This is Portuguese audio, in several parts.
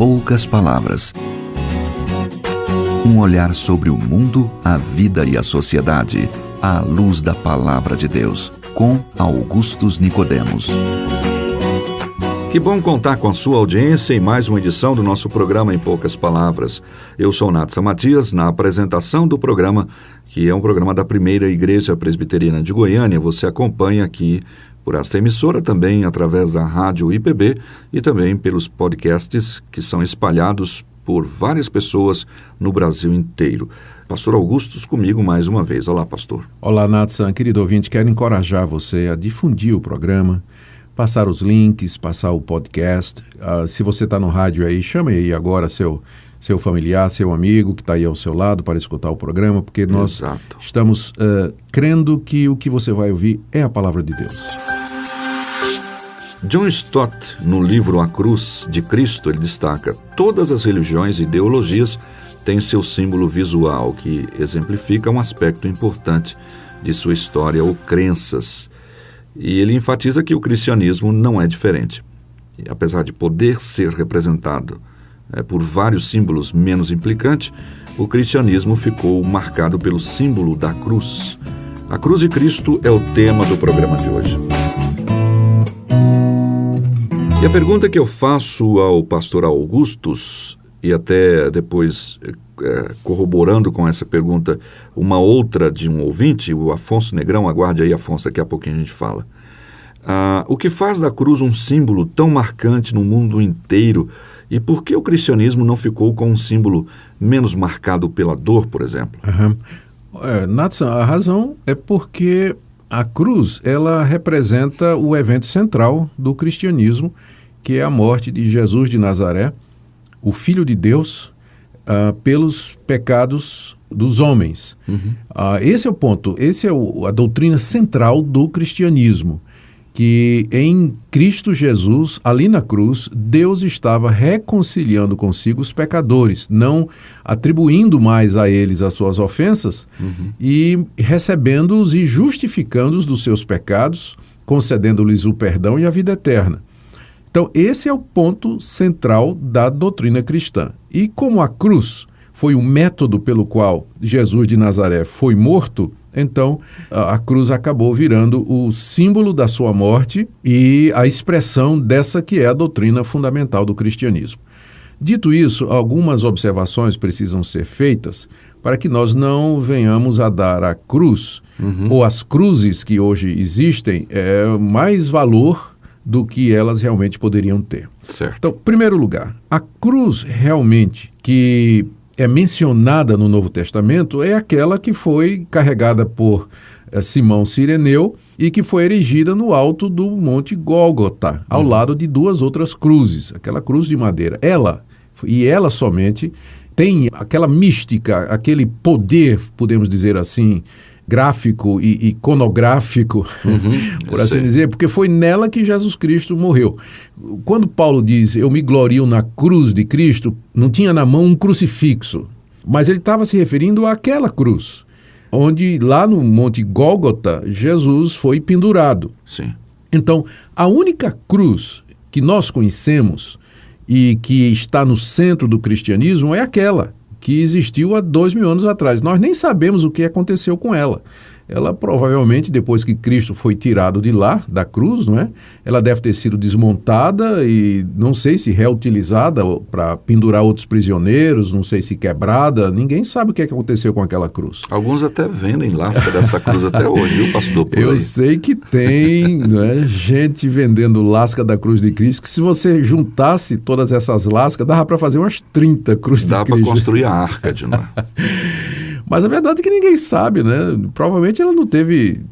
poucas palavras. Um olhar sobre o mundo, a vida e a sociedade, à luz da Palavra de Deus, com Augustus Nicodemos. Que bom contar com a sua audiência em mais uma edição do nosso programa Em Poucas Palavras. Eu sou Natsa Matias, na apresentação do programa, que é um programa da Primeira Igreja Presbiteriana de Goiânia. Você acompanha aqui por esta emissora, também através da Rádio IPB e também pelos podcasts que são espalhados por várias pessoas no Brasil inteiro. Pastor Augustus comigo mais uma vez. Olá, pastor. Olá, Natsa. Querido ouvinte, quero encorajar você a difundir o programa, passar os links, passar o podcast. Se você está no rádio aí, chame aí agora seu familiar, seu amigo que está aí ao seu lado para escutar o programa, porque nós estamos crendo que o que você vai ouvir é a palavra de Deus. John Stott, no livro A Cruz de Cristo, ele destaca: todas as religiões e ideologias têm seu símbolo visual, que exemplifica um aspecto importante de sua história ou crenças. E ele enfatiza que o cristianismo não é diferente. E, apesar de poder ser representado por vários símbolos menos implicantes, o cristianismo ficou marcado pelo símbolo da cruz. A cruz de Cristo é o tema do programa de hoje. E a pergunta que eu faço ao pastor Augustus, e até depois corroborando com essa pergunta, uma outra de um ouvinte, o Afonso Negrão, aguarde aí, Afonso, daqui a pouquinho a gente fala. O que faz da cruz um símbolo tão marcante no mundo inteiro, e por que o cristianismo não ficou com um símbolo menos marcado pela dor, por exemplo? Nathan, a razão é porque a cruz, ela representa o evento central do cristianismo, que é a morte de Jesus de Nazaré, o Filho de Deus, pelos pecados dos homens. Esse é o ponto, a doutrina central do cristianismo, que em Cristo Jesus, ali na cruz, Deus estava reconciliando consigo os pecadores, não atribuindo mais a eles as suas ofensas e recebendo-os e justificando-os dos seus pecados, concedendo-lhes o perdão e a vida eterna. Então, esse é o ponto central da doutrina cristã. E como a cruz foi o método pelo qual Jesus de Nazaré foi morto, então a cruz acabou virando o símbolo da sua morte e a expressão dessa que é a doutrina fundamental do cristianismo. Dito isso, algumas observações precisam ser feitas para que nós não venhamos a dar à cruz, ou às cruzes que hoje existem, mais valor do que elas realmente poderiam ter. Certo. Então, em primeiro lugar, a cruz realmente que é mencionada no Novo Testamento é aquela que foi carregada por Simão Cireneu e que foi erigida no alto do Monte Gólgota, ao lado de duas outras cruzes, aquela cruz de madeira. Ela somente tem aquela mística, aquele poder, podemos dizer assim, gráfico e iconográfico, por assim dizer, porque foi nela que Jesus Cristo morreu. Quando Paulo diz, eu me glorio na cruz de Cristo, não tinha na mão um crucifixo, mas ele estava se referindo àquela cruz, onde lá no Monte Gólgota, Jesus foi pendurado. Sim. Então, a única cruz que nós conhecemos e que está no centro do cristianismo é aquela que existiu há 2000 anos atrás. Nós nem sabemos o que aconteceu com ela. Ela provavelmente, depois que Cristo foi tirado de lá, da cruz, não é? Ela deve ter sido desmontada e não sei se reutilizada para pendurar outros prisioneiros, não sei se quebrada, ninguém sabe o que aconteceu com aquela cruz. Alguns até vendem lasca dessa cruz até hoje, viu, pastor? Eu sei que tem gente vendendo lasca da cruz de Cristo, que se você juntasse todas essas lascas, dava para fazer umas 30 cruzes de Cristo. Dá para construir a arca de Noé. Mas a verdade é que ninguém sabe, né? Provavelmente ela não teve...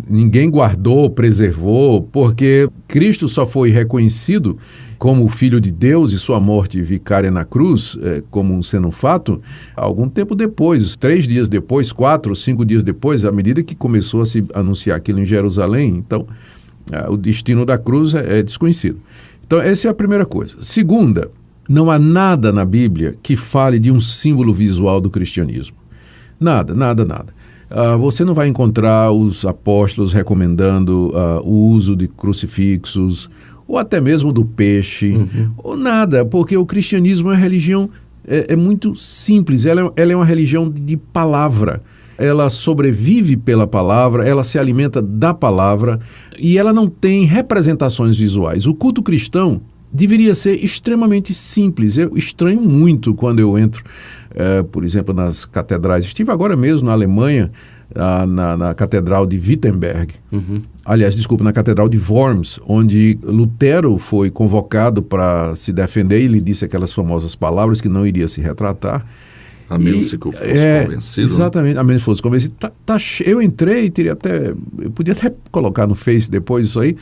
ninguém guardou, preservou, porque Cristo só foi reconhecido como o Filho de Deus e sua morte vicária na cruz, como sendo um fato, algum tempo depois, 3 dias depois, 4 ou 5 dias depois, à medida que começou a se anunciar aquilo em Jerusalém. Então, o destino da cruz é desconhecido. Então, essa é a primeira coisa. Segunda, não há nada na Bíblia que fale de um símbolo visual do cristianismo. Nada, nada, nada. você não vai encontrar os apóstolos recomendando o uso de crucifixos, ou até mesmo do peixe, ou nada, porque o cristianismo é uma religião muito simples, ela é uma religião de palavra. Ela sobrevive pela palavra, ela se alimenta da palavra e ela não tem representações visuais. O culto cristão deveria ser extremamente simples. Eu estranho muito quando eu entro, por exemplo, nas catedrais. Estive agora mesmo na Alemanha, na Catedral de Wittenberg. Aliás, desculpa, na Catedral de Worms, onde Lutero foi convocado para se defender e ele disse aquelas famosas palavras que não iria se retratar. A menos que fosse convencido. Exatamente, a menos que fosse convencido. Eu entrei, eu podia até colocar no Face depois isso aí,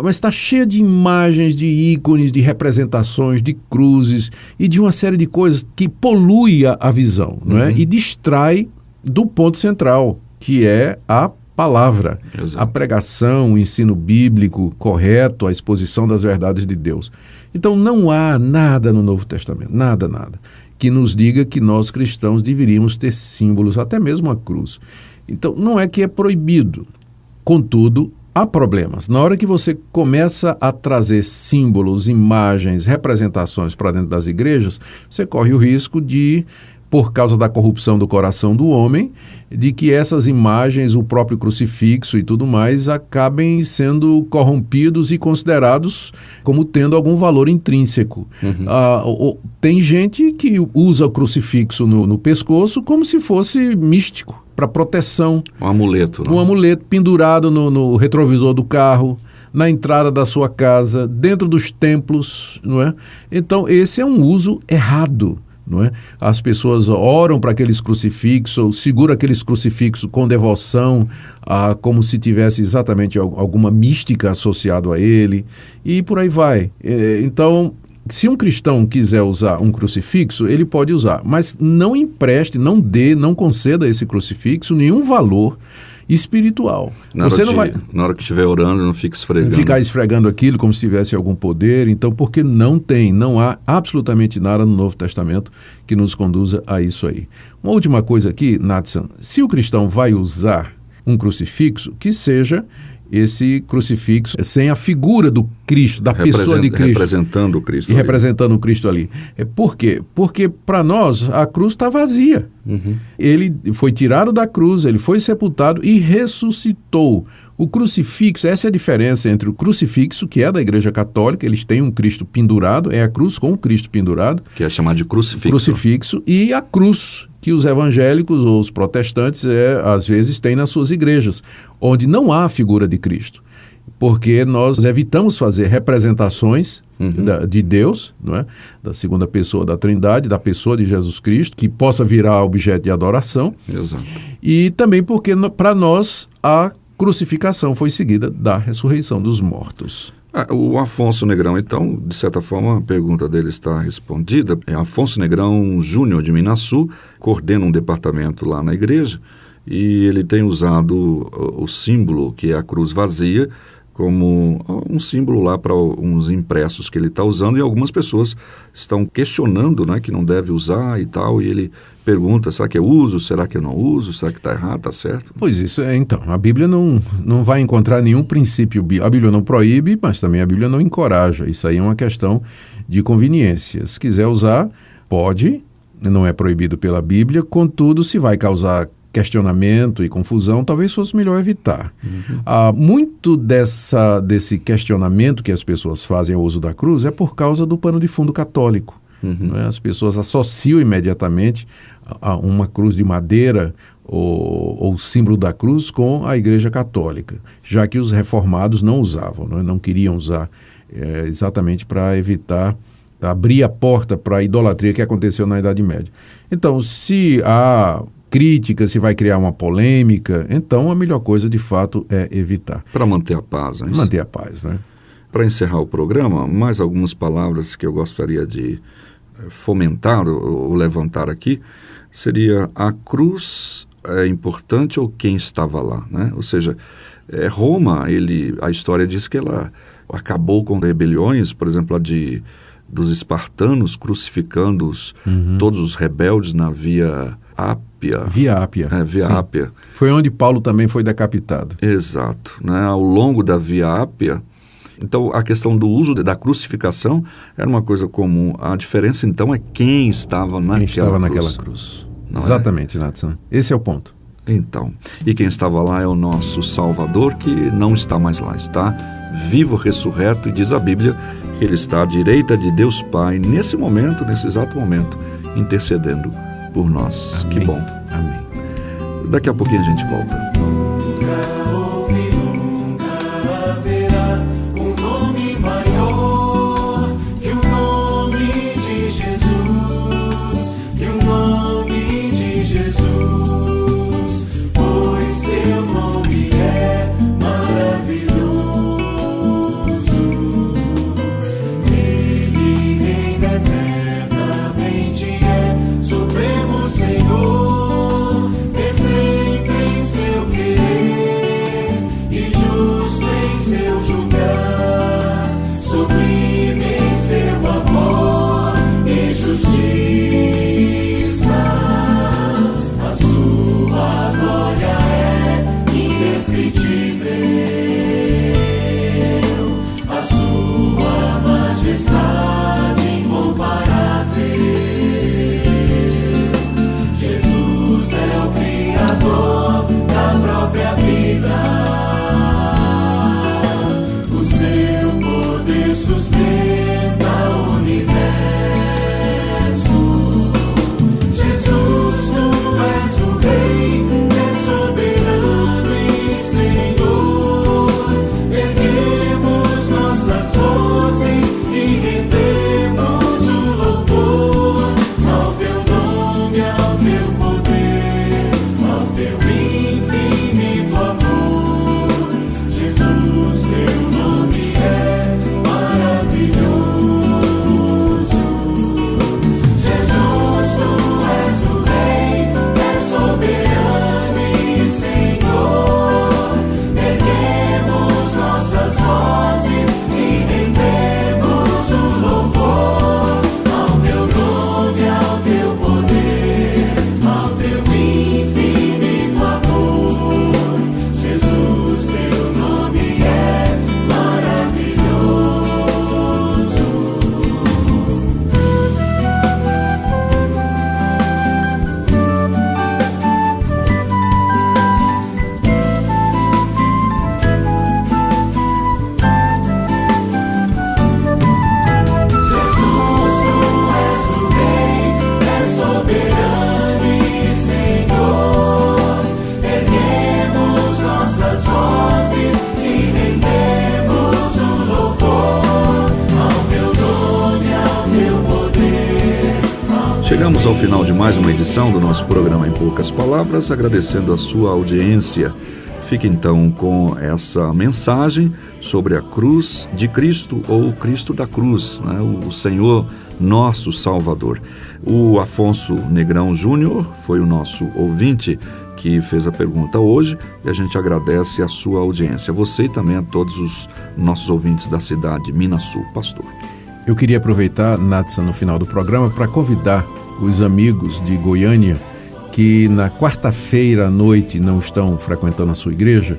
mas está cheio de imagens, de ícones, de representações, de cruzes e de uma série de coisas que polui a visão, não é? E distrai do ponto central, que é a palavra, a pregação, o ensino bíblico correto, a exposição das verdades de Deus. Então não há nada no Novo Testamento, nada, que nos diga que nós cristãos deveríamos ter símbolos, até mesmo a cruz. Então, não é que é proibido. Contudo, há problemas. Na hora que você começa a trazer símbolos, imagens, representações para dentro das igrejas, você corre o risco de, por causa da corrupção do coração do homem, de que essas imagens, o próprio crucifixo e tudo mais, acabem sendo corrompidos e considerados como tendo algum valor intrínseco. Tem gente que usa o crucifixo no pescoço como se fosse místico, para proteção. Um amuleto. Um amuleto pendurado no retrovisor do carro, na entrada da sua casa, dentro dos templos, não é? Então, esse é um uso errado. Não é? As pessoas oram para aqueles crucifixos, seguram aqueles crucifixos com devoção, como se tivesse exatamente alguma mística associado a ele, e por aí vai. Então, se um cristão quiser usar um crucifixo, ele pode usar, mas não empreste, não conceda a esse crucifixo nenhum valor espiritual. Na hora que estiver orando, não fique esfregando. Ficar esfregando aquilo como se tivesse algum poder. Então, porque não há absolutamente nada no Novo Testamento que nos conduza a isso aí. Uma última coisa aqui, Natsan, se o cristão vai usar um crucifixo, que seja esse crucifixo sem a figura do Cristo, da pessoa de Cristo. Representando o Cristo. E representando o Cristo ali. Por quê? Porque para nós a cruz está vazia. Ele foi tirado da cruz, ele foi sepultado e ressuscitou. O crucifixo, essa é a diferença entre o crucifixo, que é da Igreja Católica, eles têm um Cristo pendurado, é a cruz com o Cristo pendurado. Que é chamado de crucifixo. Crucifixo, e a cruz, que os evangélicos ou os protestantes, às vezes, têm nas suas igrejas, onde não há a figura de Cristo. Porque nós evitamos fazer representações de Deus, não é? Da segunda pessoa da Trindade, da pessoa de Jesus Cristo, que possa virar objeto de adoração. Exato. E também porque, para nós, a crucificação foi seguida da ressurreição dos mortos. O Afonso Negrão, então, de certa forma, a pergunta dele está respondida. Afonso Negrão Júnior, de Minaçu, coordena um departamento lá na igreja e ele tem usado o símbolo, que é a cruz vazia, como um símbolo lá para uns impressos que ele está usando, e algumas pessoas estão questionando, né, que não deve usar e tal, e ele pergunta, será que eu uso, será que eu não uso, será que está errado, está certo? Pois isso, então, a Bíblia não vai encontrar nenhum princípio, a Bíblia não proíbe, mas também a Bíblia não encoraja, isso aí é uma questão de conveniência. Se quiser usar, pode, não é proibido pela Bíblia, contudo, se vai causar questionamento e confusão, talvez fosse melhor evitar. Muito desse questionamento que as pessoas fazem ao uso da cruz é por causa do pano de fundo católico. Né? As pessoas associam imediatamente a uma cruz de madeira ou o símbolo da cruz com a Igreja Católica, já que os reformados não usavam, não queriam usar, exatamente para evitar abrir a porta para a idolatria que aconteceu na Idade Média. Então, se há crítica, se vai criar uma polêmica, então a melhor coisa de fato é evitar. Para manter a paz, né? Manter a paz, né? Para encerrar o programa, mais algumas palavras que eu gostaria de fomentar ou levantar aqui, seria a cruz é importante ou quem estava lá, né? Ou seja, Roma, a história diz que ela acabou com rebeliões, por exemplo, dos espartanos crucificando todos os rebeldes na via Ápia. Via Ápia. Via Sim. Ápia. Foi onde Paulo também foi decapitado. Exato. Né? Ao longo da Via Ápia, então a questão do uso da crucificação era uma coisa comum. A diferença, então, é quem estava naquela cruz. Exatamente, Nathan. Esse é o ponto. Então, e quem estava lá é o nosso Salvador, que não está mais lá, está vivo, ressurreto, e diz a Bíblia que ele está à direita de Deus Pai, nesse momento, nesse exato momento, intercedendo por nós. Amém. Que bom. Amém. Daqui a pouquinho a gente volta. Chegamos ao final de mais uma edição do nosso programa Em Poucas Palavras, agradecendo a sua audiência. Fique então com essa mensagem sobre a cruz de Cristo, ou o Cristo da cruz, né? O Senhor nosso Salvador. O Afonso Negrão Júnior foi o nosso ouvinte que fez a pergunta hoje, e a gente agradece a sua audiência. Você e também a todos os nossos ouvintes da cidade de Minas Sul. Pastor. Eu queria aproveitar, Nathan, no final do programa, para convidar os amigos de Goiânia que na quarta-feira à noite não estão frequentando a sua igreja.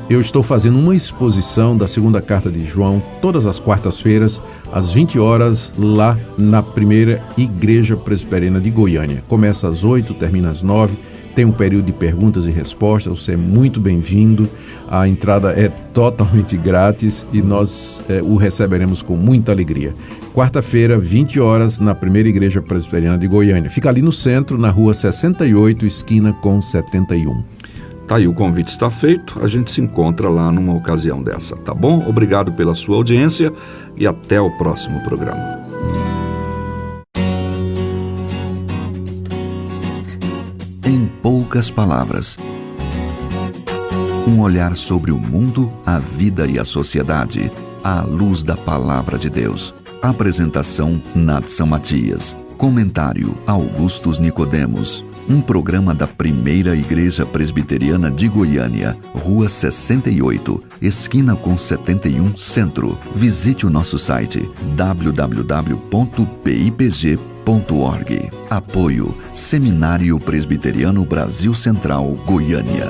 Eu estou fazendo uma exposição da segunda carta de João, todas as quartas-feiras, às 20 horas, lá na primeira Igreja Presbiteriana de Goiânia. Começa às 8, termina às 9. Tem um período de perguntas e respostas, você é muito bem-vindo. A entrada é totalmente grátis e nós o receberemos com muita alegria. Quarta-feira, 20 horas, na primeira Igreja Presbiteriana de Goiânia. Fica ali no centro, na rua 68, esquina com 71. Tá aí, o convite está feito, a gente se encontra lá numa ocasião dessa, tá bom? Obrigado pela sua audiência e até o próximo programa. Em poucas palavras, um olhar sobre o mundo, a vida e a sociedade, à luz da Palavra de Deus. Apresentação Nathan Matias. Comentário Augustus Nicodemos. Um programa da Primeira Igreja Presbiteriana de Goiânia, Rua 68, esquina com 71, Centro. Visite o nosso site www.pipg.org. Apoio Seminário Presbiteriano Brasil Central, Goiânia.